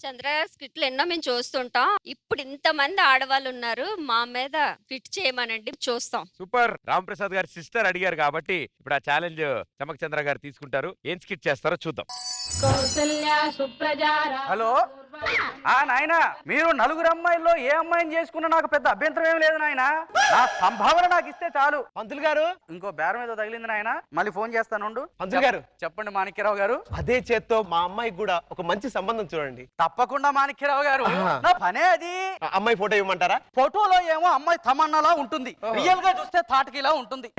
చంద్ర స్కిట్లు ఎన్నో మేము చూస్తుంటాం. ఇప్పుడు ఇంతమంది ఆడవాళ్ళు ఉన్నారు, మా మీద ఫిట్ చేయమనండి, చూస్తాం. సూపర్. రామ్ ప్రసాద్ గారి సిస్టర్ అడిగారు కాబట్టి ఇప్పుడు ఆ ఛాలెంజ్ చమక్ చంద్ర గారు తీసుకుంటారు. ఏం స్కిట్ చేస్తారో చూద్దాం. హలో నాయనా, మీరు నలుగురు అమ్మాయిల్లో ఏ అమ్మాయిని చేసుకున్నా నాకు పెద్ద అభ్యంతరం ఏం లేదు నాయనా. నా సంభావన నాకు ఇస్తే చాలు. పంతులు గారు, ఇంకో బేరం ఏదో తగిలింది నాయనా, మళ్ళీ ఫోన్ చేస్తాను. పంతులు గారు చెప్పండి మాణిక్యరావు గారు. అదే చేత్తో మా అమ్మాయికి కూడా ఒక మంచి సంబంధం చూడండి. తప్పకుండా మాణిక్యరావు గారు, నా పనే అది. అమ్మాయి ఫోటో ఇవ్వమంటారా? ఫోటోలో ఏమో అమ్మాయి తమన్నాలా ఉంటుంది, రియల్ గా చూస్తే తాటకిలా ఉంటుంది.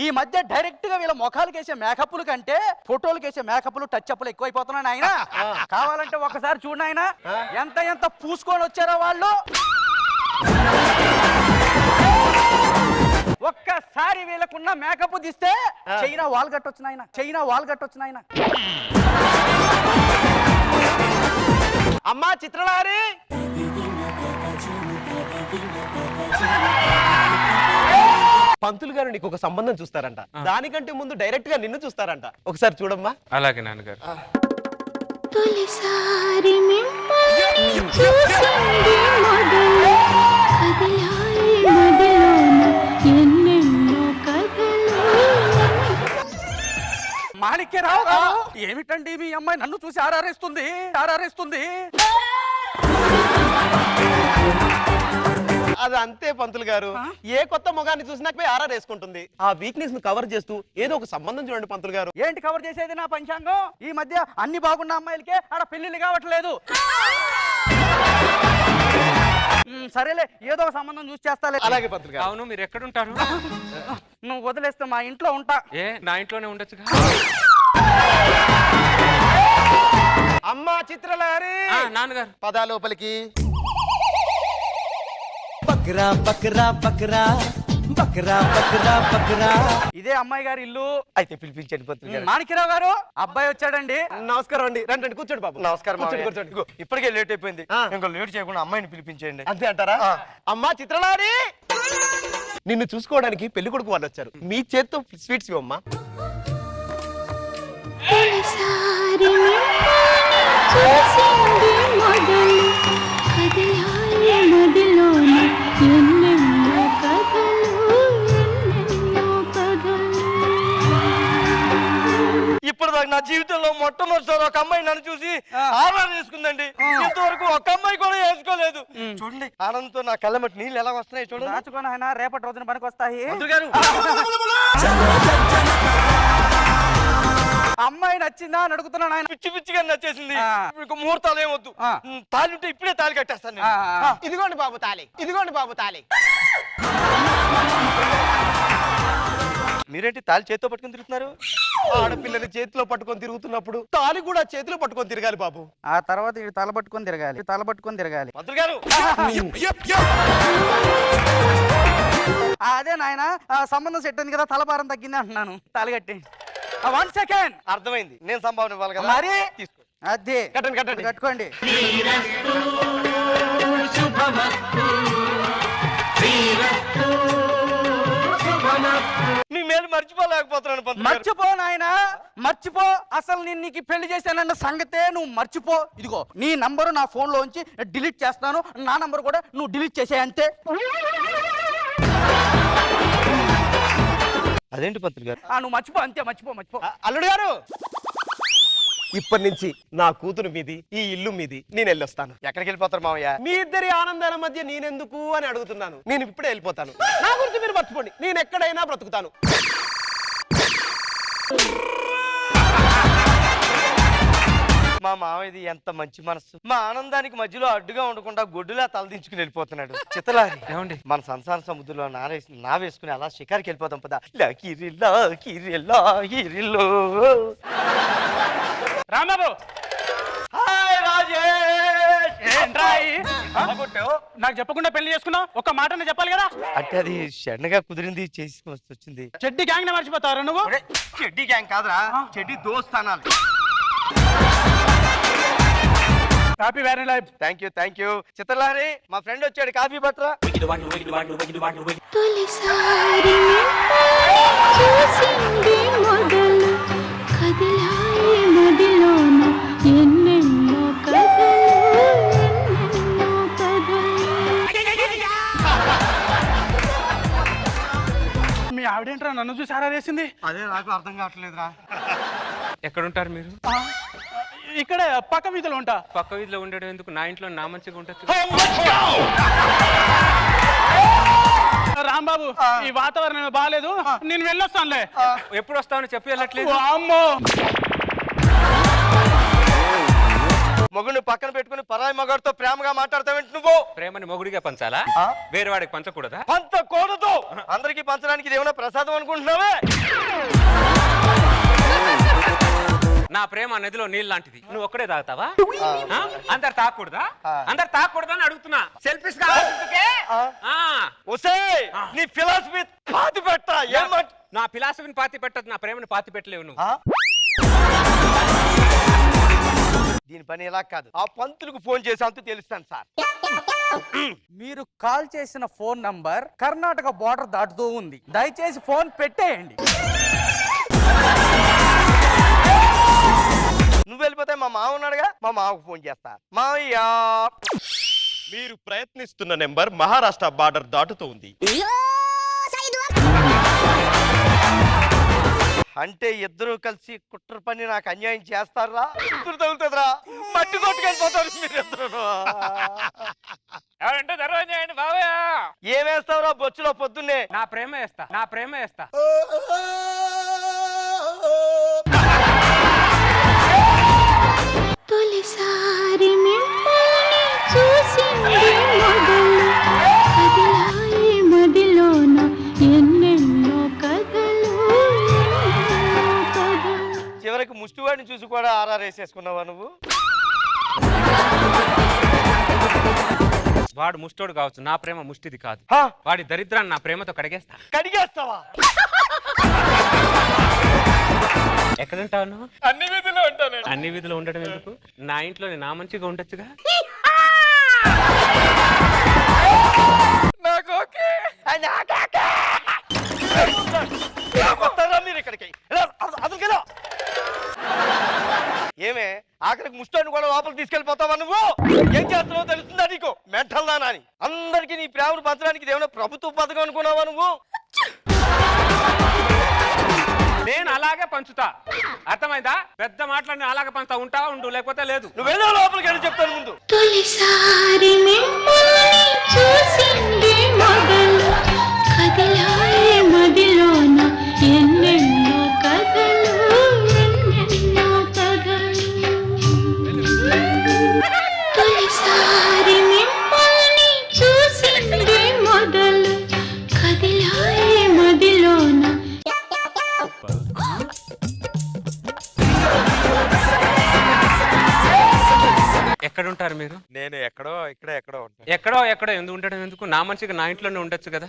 ఈ మధ్య డైరెక్ట్ గా వీళ్ళ ముఖాలకు వేసే మేకప్లు కంటే ఫోటోలకు వేసే మేకప్లు టచ్ అప్లు ఎక్కువైపోతున్నాయి ఆయన. కావాలంటే ఒకసారి చూడండి ఆయన, ఎంత ఎంత పూసుకొని వచ్చారో వాళ్ళు. ఒక్కసారి వీళ్ళకున్న మేకప్ తీస్తే చైనా వాల్ కట్టొచ్చు నాయన, చైనా వాల్ కట్టొచ్చు నాయన. అమ్మా చిత్రలారి, పంతులు గారు నీకు ఒక సంబంధం చూస్తారంట. దానికంటే ముందు డైరెక్ట్ గా నిన్ను చూస్తారంట. ఒకసారి చూడమ్మా. అలాగే నాన్నగారు. తొలిసారి మిమ్మల్ని చూసింది మొదలు, కదిలాయి మదిలోన ఎన్నెన్నో కథలు. మాణిక్యరావు గారు, ఏమిటండి మీ అమ్మాయి నన్ను చూసి ఆరారేస్తుంది. అది అంతే పంతులు గారు, ఏ కొత్త మొగాన్ని చూసినా పోయి ఆరా వేసుకుంటుంది. ఆ వీక్నెస్ ను కవర్ చేస్తూ ఏదో ఒక సంబంధం చూడండి పంతులు గారు. ఏంటి కవర్ చేసేది నా పంచాంగం? ఈ మధ్య అన్ని బాగున్న అమ్మాయిలకే ఆడ పెళ్లిళ్ళు కావట్లేదు. సరేలే, ఏదో ఒక సంబంధం చూసి చేస్తాలే. అలాగే పంతులు గారు. అవును, మీరు ఎక్కడుంటారు? నువ్వు వదిలేస్తే మా ఇంట్లో ఉంటా. ఏ, నా ఇంట్లోనే ఉండొచ్చుగా. అమ్మా చిత్రలారి, నాన్నగారు పదా లోపలికి. బక్రా బక్రా బక్రా బక్రా బక్రా బక్రా. ఇదే అమ్మాయి గారి ఇల్లు. అయితే పిలిపించండి పంతులు గారు. మాణిక్యరావు గారు, అబ్బాయి వచ్చాడండి. నమస్కారం అండి. రండి రండి, కూర్చోండి బాబు. నమస్కారం. కూర్చోండి. ఇప్పటికే లేట్ అయిపోయింది, ఇంకా లేట్ చేయకుండా అమ్మాయిని పిలిపించండి. అంతే అంటారా? అమ్మా చిత్రలారి, నిన్ను చూసుకోవడానికి పెళ్లి కొడుకు వాళ్ళు వచ్చారు. మీ చేత్తో స్వీట్స్ ఇవ్వమ్మా. తొలిసారి మిమ్మల్ని చూసింది మొదలు, కదిలాయి మదిలోన ఎన్నెన్నో కథలు, ఎన్నెన్నో కథలు. ఇప్పుడు దాకా నా జీవితంలో మొట్టమొదటిసారి ఒక అమ్మాయి నన్ను చూసి ఆరాధన చేసుకుందండి. ఇంతవరకు ఒక అమ్మాయి కూడా వేసుకోలేదు. చూడండి, ఆనందంతో నా కళ్ళమట్టి నీళ్ళు ఎలా వస్తున్నాయి చూడండి. దాచుకొని ఆయన రేపటి రోజున పనికి వస్తాయి. అమ్మాయి నచ్చిందా అని అడుగుతున్నాను ఆయన. పిచ్చి పిచ్చిగా నచ్చేసింది. మీకు ముహూర్తాలు ఏమొద్దు, తాళి ఉంటే ఇప్పుడే తాళి కట్టేస్తాను. ఇదిగోండి బాబు తాళి, ఇదిగోండి బాబు తాళి. మీరేంటి తాళి చేతితో పట్టుకుని తిరుగుతున్నారు? ఆడపిల్లని చేతిలో పట్టుకొని తిరుగుతున్నప్పుడు తాళి కూడా చేతిలో పట్టుకొని తిరగాలి బాబు. ఆ తర్వాత ఇవి తల పట్టుకొని తిరగాలి. మంత్రి గారు, అదే నాయన, సంబంధం సెట్ అయింది కదా, తలపారం తగ్గింది అంటున్నాను. తాళి కట్టి 1 సెకండ్. అర్థమైంది, నేను సంభావన ఇవ్వాలి కదా. మరి తీసుకో. అదే కట్టండి కట్టుకోండి. మీ మేలు మర్చిపోలేకపోతున్నాను. మర్చిపో నాయన, మర్చిపో. అసలు నేను నీకు పెళ్లి చేశానన్న సంగతే నువ్వు మర్చిపో. ఇదిగో నీ నంబరు నా ఫోన్ లోంచి డిలీట్ చేస్తాను, నా నంబర్ కూడా నువ్వు డిలీట్ చేసే అంతే. అదేంటి పంతులు గారు? నువ్వు మర్చిపో అంతే, మర్చిపో. అల్లుడు గారు, ఇప్పటి నుంచి నా కూతురు మీది, ఈ ఇల్లు మీది. నేను వెళ్ళొస్తాను. ఎక్కడికి వెళ్ళిపోతారు మావయ్య? మీ ఇద్దరి ఆనందాల మధ్య నేనెందుకు అని అడుగుతున్నాను. నేను ఇప్పుడే వెళ్ళిపోతాను. నా గురించి మీరు మర్చిపోండి, నేను ఎక్కడైనా బ్రతుకుతాను. మా మావయ్యది ఎంత మంచి మనసు. మా ఆనందానికి మధ్యలో అడ్డుగా ఉండకుండా గొడ్డులా తలదించుకుని వెళ్ళిపోతున్నాడు. చిత్తలారి, ఏమండి, మన సంసార సముద్రంలో నా వేసుకుని అలా షికారికి వెళ్ళిపోతాం పదా. రాంబాబు, హాయ్ రాజేష్. నాకు చెప్పకుండా పెళ్లి చేసుకున్నావు, ఒక్క మాట చెప్పాలి కదా. అంటే అది షడ్నగా కుదిరింది, చేసి వచ్చింది. చెడ్డి గ్యాంగ్ నే మర్చిపోతారు నువ్వు? చెడ్డి గ్యాంగ్ కాదురా, చెడ్డి దోస్తానాలు. Happy very life. Thank you. చిత్రలారి, మా ఫ్రెండ్ వచ్చాడు, కాఫీ పట్టరా. తొలిసారి మిమ్మల్ని చూసింది మొదలు, కదిలాయి మదిలోన నన్ను చూసి ఆరా వేసింది? అదే నాకు అర్థం కావట్లేదురా. ఎక్కడుంటారు మీరు? ఇక్కడే పక్క వీధిలో ఉంటా. పక్క వీధిలో ఉండడం ఎందుకు? నా ఇంట్లో నా మంచిగా ఉండొచ్చు. రాంబాబు, ఈ వాతావరణం బాగాలేదు, నేను వెళ్ళొస్తానులే. ఎప్పుడు వస్తావని చెప్పి వెళ్ళట్లేదు. అమ్మో, మొగుడిని పక్కన పెట్టుకుని పరాయి మగాడితో ప్రేమగా మాట్లాడతావేంటి నువ్వు? ప్రేమని మొగుడిగా పంచాలా? వేరే వాడికి పంచకూడదా? పంచకూడదు. అందరికి పంచడానికి ఇది ఏమైనా ప్రసాదం అనుకుంటున్నావే? నా ప్రేమ నదిలో నీళ్ళు లాంటిది, నువ్వు ఒక్కడే తాగుతావా? అందరు తాగకూడదా? అందరు తాగకూడదా అని అడుగుతున్నా. సెల్ఫిష్ గా నీ ఫిలాసఫీ పాతి పెట్టా. నా ఫిలాసఫీని పాతి పెట్టదు, నా ప్రేమని పాతి పెట్టలేవు నువ్వు. దీని పని ఎలా కాదు, ఆ పంతులకు ఫోన్ చేసి అంతూ తెలుస్తాను సార్. మీరు కాల్ చేసిన ఫోన్ నంబర్ కర్ణాటక బోర్డర్ దాటుతూ ఉంది, దయచేసి ఫోన్ పెట్టేయండి. నువ్వు వెళ్ళిపోతే మా మామ ఉన్నాడుగా, మా మామకు ఫోన్ చేస్తా. మావయ్య, మీరు ప్రయత్నిస్తున్న నెంబర్ మహారాష్ట్ర బార్డర్ దాటుతూ ఉంది. అంటే ఇద్దరు కలిసి కుట్ర పని నాకు అన్యాయం చేస్తారా? ఇద్దరు తగులుతుందిరా, మట్టి కొట్టుకెళ్ళిపోతారు మీరిద్దరు. ఎవరంటే దర్వాజా చేయండి బావయ్య. ఏమేస్తావురా బొచ్చులో పొద్దున్నే? నా ప్రేమ వేస్తా, నా ప్రేమ వేస్తా. తొలిసారి మిమ్మల్ని చూసింది మొదలు, కదిలాయి మదిలోన ఎన్నెన్నో కథలు, ఎన్నెన్నో కథలు. చివరికి ముష్టివాడిని చూసి కూడా ఆర్ఆర్ఎసేసుకున్నావా నువ్వు? వాడు ముష్టోడు కావచ్చు, నా ప్రేమ ముష్టిది కాదు. హా? వాడి దరిద్రాన్ని నా ప్రేమతో కడిగేస్తా. కడిగేస్తావా? ఎక్కడుంటావు నువ్వు? అన్ని వీధిలో ఉంటాను. అన్ని వీధిలో ఉండడం ఎందుకు? నా ఇంట్లో నా మంచిగా ఉండొచ్చుగా. నాకు ఓకే. మీరు ఇక్కడికి అసలు ఏమే ఆఖరికి ముష్టాన్ని కూడా లోపలికి తీసుకెళ్ళిపోతావా నువ్వు? ఏం చేస్తున్నావో తెలుస్తుందా నీకు? మెంటల్ దానా అని అందరికి నీ ప్రేమను పంచడానికి ఇదేమైనా ప్రభుత్వ పథకం అనుకున్నావా నువ్వు? నేను అలాగే పంచుతా, అర్థమైందా? పెద్ద మాటలు అలాగే పంచుతా. ఉంటావా ఉండు, లేకపోతే లేదు. నువ్వు వెళ్ళే లోపలికి వెళ్ళి చెప్తాను ముందు. తొలిసారి మిమ్మల్ని చూసింది మొదలు, కదిలాయి మదిలోన ఎన్నెన్నో కథలు, ఎన్నెన్నో కథలు. తొలిసారి మిమ్మల్ని చూసింది మొదలు, కదిలాయి మదిలోన. ఎక్కడుంటారు మీరు? నేను ఎక్కడో ఎక్కడో ఉంటాను. ఎక్కడో ఎందుకు ఉండడం ఎందుకు? నా మంచిగా నా ఇంట్లోనే ఉండొచ్చు కదా.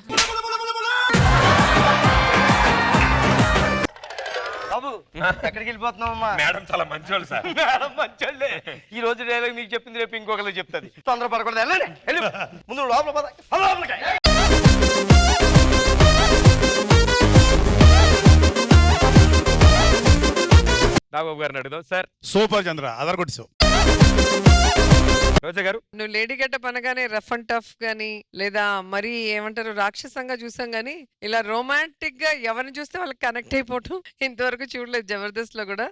బాబు ఎక్కడికి వెళ్ళిపోతున్నావమ్మా? మేడం చాలా మంచోళ్ళు సార్. మేడం మంచోళ్ళే. ఈ రోజు డైలాగ్ మీకు చెప్పింది రేపు ఇంకొకరికి చెప్తుంది. తొందరపడకూడదు, వెళ్ళండి. వెళ్ళి ముందు లోపల పద. లోపలికి నాగబాబు గారిని అడుగుదాం. సార్ సూపర్ చంద్ర, అదరగొట్టిసావు. రోజా గారు, నువ్వు లేడీ గెటప్ అనగానే రఫ్ అండ్ టఫ్ గానీ లేదా మరి ఏమంటారు రాక్షసంగా చూసాం గానీ ఇలా రొమాంటిక్ గా ఎవరిని చూస్తే వాళ్ళకి కనెక్ట్ అయిపోవటం ఇంతవరకు చూడలేదు జబర్దస్త్ లో కూడా.